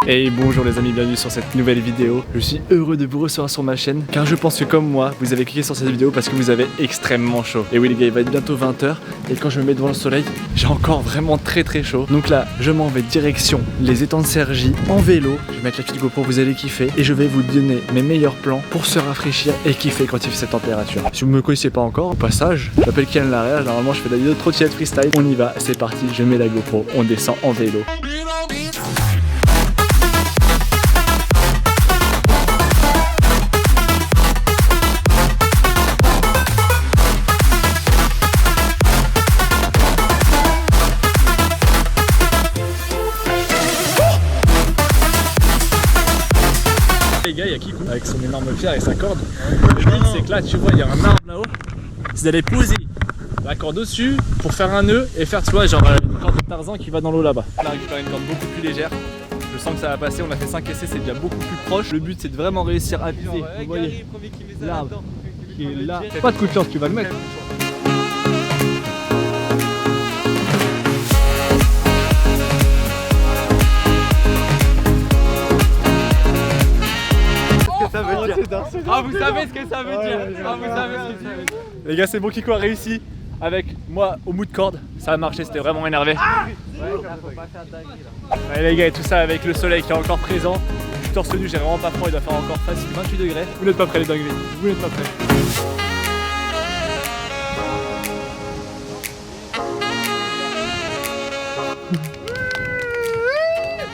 Et bonjour les amis, bienvenue sur cette nouvelle vidéo. Je suis heureux de vous recevoir sur ma chaîne car je pense que comme moi, vous avez cliqué sur cette vidéo parce que vous avez extrêmement chaud. Et oui les gars, il va être bientôt 20 h et quand je me mets devant le soleil, j'ai encore vraiment très chaud. Donc là, je m'en vais direction les étangs de Cergy en vélo. Je vais mettre la petite GoPro, vous allez kiffer et je vais vous donner mes meilleurs plans pour se rafraîchir et kiffer quand il fait cette température. Si vous me connaissez pas encore, au passage, je m'appelle Kian Larrière, normalement je fais des vidéos de trottinette freestyle. On y va, c'est parti, je mets la GoPro, on descend en vélo. Les gars, il y a Kikou avec son énorme pierre et sa corde. Le but c'est que là tu vois il y a un arbre là-haut, c'est d'aller poser la corde dessus pour faire un nœud et faire tu vois genre une corde de Tarzan qui va dans l'eau là-bas. On a récupéré une corde beaucoup plus légère, je sens que ça va passer, on a fait 5 essais, c'est déjà beaucoup plus proche. Le but c'est de vraiment réussir à viser, vous voyez l'arbre qui est là, pas de coup de chance, tu vas le mettre. Ah vous savez ce que ça veut dire. Ah vous savez ce que ça veut dire. Les gars c'est bon, Kikou a réussi avec moi au bout de corde. Ça a marché, c'était vraiment énervé. Ouais, les gars et tout ça avec le soleil qui est encore présent. Je suis torse nu, j'ai vraiment pas froid, il doit faire encore facile 28 degrés. Vous n'êtes pas prêts les dingueries, vous n'êtes pas prêts.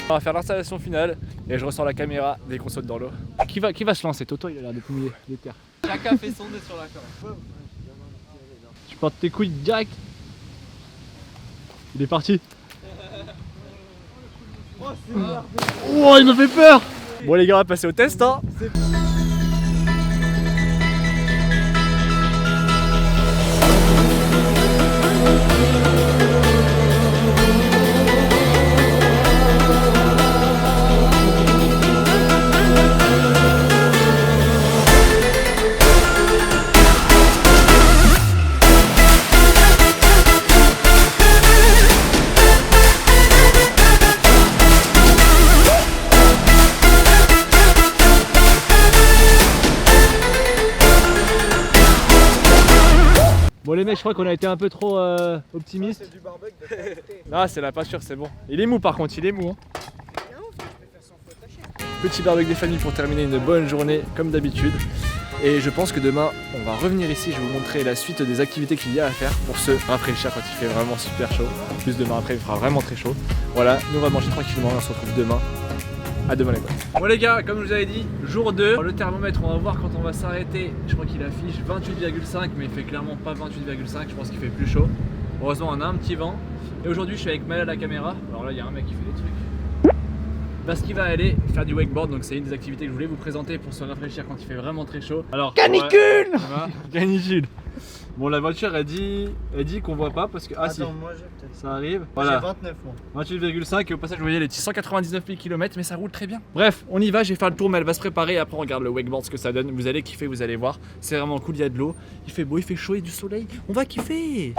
On va faire l'installation finale et je ressors la caméra dès qu'on saute dans l'eau. Qui va se lancer? Toto il a l'air d'être mouillé, il est terre. Chacun fait son nœud sur la corde. Tu portes tes couilles direct. Il est parti. Oh il me fait peur. Bon les gars on va passer au test hein. Bon les mecs, je crois qu'on a été un peu trop optimiste. C'est du barbecue. Non, c'est la pâture, c'est bon. Il est mou par contre, il est mou. Hein. Petit barbecue des familles pour terminer une bonne journée comme d'habitude. Et je pense que demain, on va revenir ici, je vais vous montrer la suite des activités qu'il y a à faire pour se rafraîchir quand il fait vraiment super chaud. En plus demain après, il fera vraiment très chaud. Voilà, nous on va manger tranquillement et on se retrouve demain. A demain les gars. Bon les gars, comme je vous avais dit, jour 2. Le thermomètre, on va voir quand on va s'arrêter. Je crois qu'il affiche 28,5 mais il fait clairement pas 28,5, je pense qu'il fait plus chaud. Heureusement on a un petit vent. Et aujourd'hui je suis avec Maël à la caméra. Alors là il y a un mec qui fait des trucs. Parce qu'il va aller faire du wakeboard, donc c'est une des activités que je voulais vous présenter pour se rafraîchir quand il fait vraiment très chaud. Alors canicule, canicule. Bon la voiture elle dit qu'on voit pas parce que ah si, moi j'ai peut-être. ça arrive. Voilà. J'ai 29 moi. 28,5 et au passage vous voyez les petits 199 000 km mais ça roule très bien. Bref, on y va, je vais faire le tour mais elle va se préparer et après on regarde le wakeboard ce que ça donne. Vous allez kiffer, vous allez voir. C'est vraiment cool, il y a de l'eau, il fait beau, il fait chaud et du soleil. On va kiffer.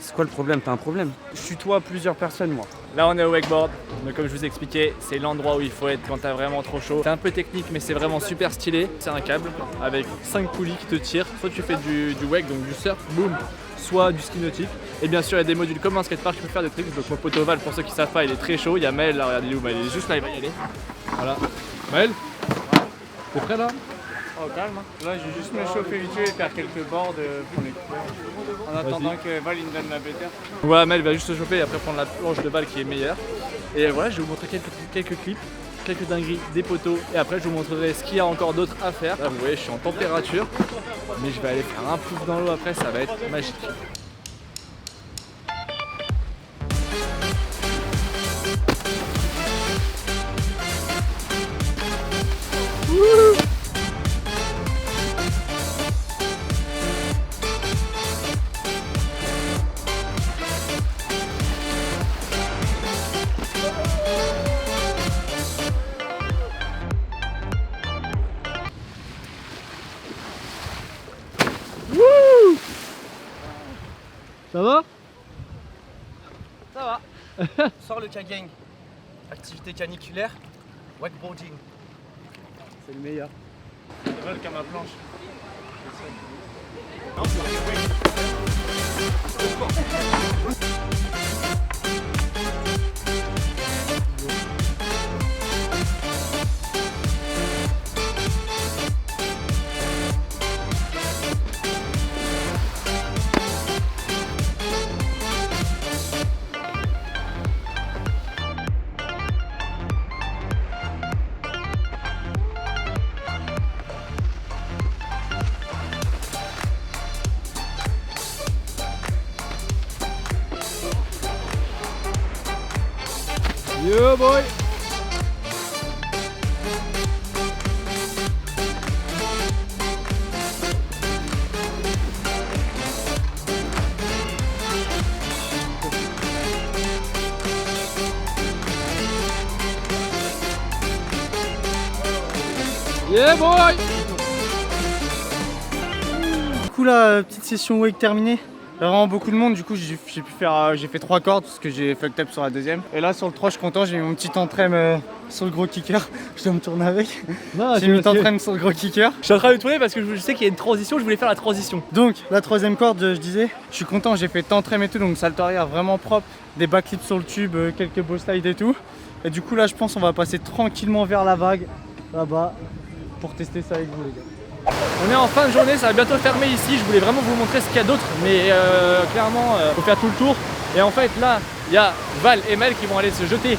C'est quoi le problème? T'as un problème? Je tutoie plusieurs personnes moi. Là on est au wakeboard, donc comme je vous ai expliqué, c'est l'endroit où il faut être quand t'as vraiment trop chaud. C'est un peu technique mais c'est vraiment super stylé. C'est un câble avec 5 poulies qui te tirent. Soit tu fais du wake, donc du surf, boom, soit du ski nautique. Et bien sûr il y a des modules comme un skatepark qui peut faire des tricks. Donc mon pote Oval, pour ceux qui savent pas, il est très chaud. Il y a Maël là, regardez où, il est juste là, il va y aller. Voilà. Maël, t'es prêt là? Oh calme, là je vais juste me chauffer vite fait et faire quelques boards pour les coups. En attendant que Val il me donne la bétaire. Voilà, Maël va juste se chauffer et après prendre la planche de Val qui est meilleure. Et voilà, je vais vous montrer quelques clips, quelques dingueries, des poteaux. Et après je vous montrerai ce qu'il y a encore d'autre à faire. Là vous voyez je suis en température, mais je vais aller faire un plouf dans l'eau après, ça va être magique. Ça va? Ça va. Sors le Tchagang. activité caniculaire, wakeboarding. C'est le meilleur. Ils veulent qu'à ma planche. Yo boy! Yeah boy! Du coup là, petite session wake terminée. Il y a vraiment beaucoup de monde, du coup j'ai fait 3 cordes parce que j'ai fucked up sur la deuxième. Et là sur le 3 je suis content, j'ai mis mon petit entraîne sur le gros kicker. Je dois me tourner avec. J'ai mis mon entraîne sur le gros kicker. Je suis en train de tourner parce que je sais qu'il y a une transition, je voulais faire la transition. Donc la troisième corde, je disais, je suis content, j'ai fait tantrem et tout, donc salto arrière vraiment propre, des backflips sur le tube, quelques beaux slides et tout. Et du coup là je pense on va passer tranquillement vers la vague, là-bas, pour tester ça avec vous les gars. On est en fin de journée, ça va bientôt fermer ici. Je voulais vraiment vous montrer ce qu'il y a d'autre, mais clairement, faut faire tout le tour. Et en fait, là, il y a Val et Mel qui vont aller se jeter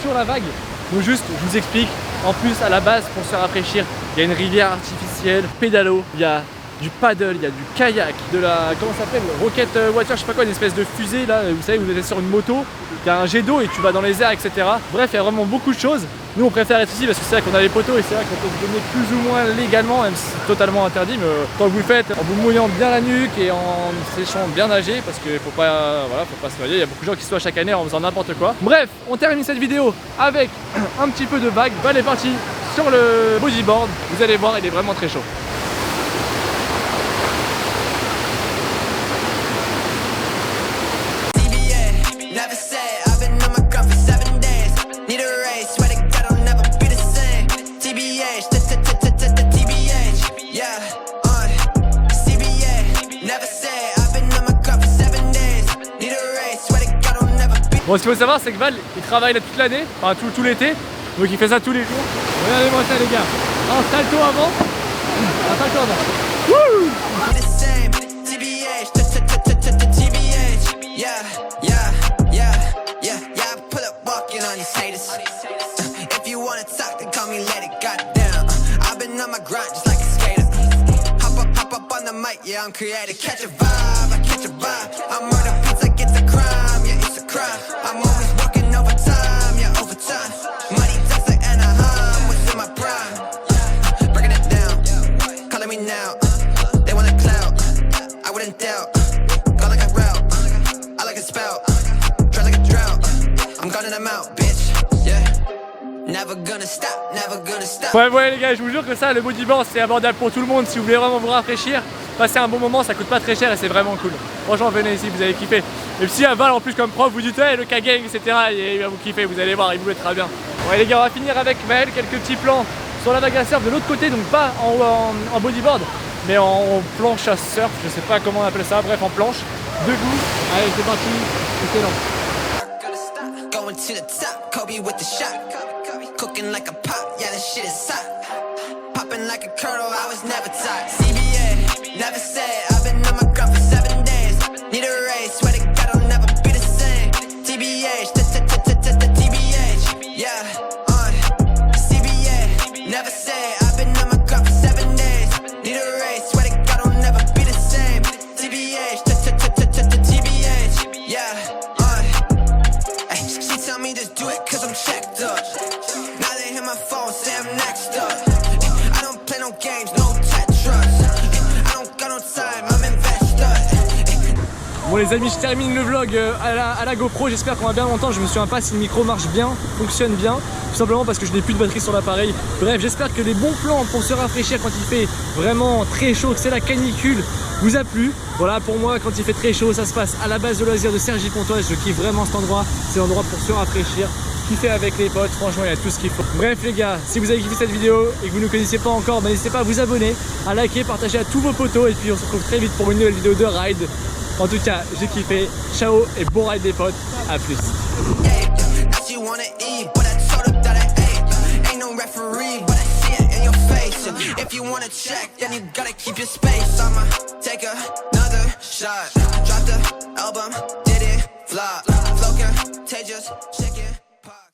sur la vague. Donc juste, je vous explique. En plus, à la base, pour se rafraîchir, il y a une rivière artificielle, pédalo, il y a du paddle, il y a du kayak, de la, comment ça s'appelle, rocket water, je sais pas quoi, une espèce de fusée là, vous savez, vous êtes sur une moto, il y a un jet d'eau et tu vas dans les airs, etc. Bref, il y a vraiment beaucoup de choses. Nous, on préfère être ici parce que c'est vrai qu'on a les poteaux et c'est vrai qu'on peut se baigner plus ou moins légalement, même si c'est totalement interdit, mais quand vous le faites en vous mouillant bien la nuque et en séchant bien nager, parce qu'il faut pas, voilà, faut pas se noyer, il y a beaucoup de gens qui se noient chaque année en faisant n'importe quoi. Bref, on termine cette vidéo avec un petit peu de vague. Val est parti sur le bodyboard, vous allez voir, il est vraiment très chaud. Bon, ce qu'il faut savoir, c'est que Val, il travaille là toute l'année, enfin tout l'été, donc il fait ça tous les jours. Regardez-moi ça, les gars. Un salto avant, un salto avant. Wouh! Yeah, I'm creative. Catch a vibe, I catch a vibe. I murder beats like it's a crime. Yeah, it's a crime. I'm always working overtime. Yeah, overtime. Money talks like Anaheim. Was in my prime. Breaking it down. Calling me now. They want a clout. I wouldn't doubt. Go like a route. I like a spout. Try like a drought. I'm gunning them out, bitch. Yeah. Never gonna stop. Never gonna stop. Ouais, les gars, je vous jure que ça, le bodyboard, c'est abordable pour tout le monde. Si vous voulez vraiment vous rafraîchir, passer un bon moment, ça coûte pas très cher et c'est vraiment cool. Franchement, venez ici, vous allez kiffer. Et si à Val en plus comme prof, vous dites hey, le K-Gang, etc. et il va vous kiffer, vous allez voir, il vous mettra bien. Ouais les gars, on va finir avec Maël, quelques petits plans sur la vague à surf de l'autre côté, donc pas en bodyboard, mais en planche à surf, je sais pas comment on appelle ça, bref en planche, debout. Allez, c'est parti, Never said I've been on my grind for 7 days. Need a raise, swear to God I'll never be the same. TBH, TBH, yeah, CBA. Never said I've been on my grind for 7 days. Need a raise, swear to God I'll never be the same. TBH, TBH, yeah, she tell me just do it 'cause I'm checked up. Now they hear my phone say I'm next up. I don't play no games, no Tetris. Bon les amis, je termine le vlog à la GoPro, j'espère qu'on va bien longtemps. Je me souviens pas si le micro marche bien, fonctionne bien, tout simplement parce que je n'ai plus de batterie sur l'appareil. Bref, j'espère que les bons plans pour se rafraîchir quand il fait vraiment très chaud, que c'est la canicule, vous a plu. Voilà, pour moi, quand il fait très chaud, ça se passe à la base de loisirs de Cergy-Pontoise. Je kiffe vraiment cet endroit, c'est l'endroit pour se rafraîchir. kiffer avec les potes, franchement il y a tout ce qu'il faut. Bref les gars, si vous avez kiffé cette vidéo et que vous ne connaissez pas encore, n'hésitez pas à vous abonner, à liker, partager à tous vos potos et puis on se retrouve très vite pour une nouvelle vidéo de ride. En tout cas, j'ai kiffé, ciao et bon ride les potes, à plus. If you wanna check, then you gotta keep your space. I'ma take another shot. Drop the album, did it flop? Flow contagious, shake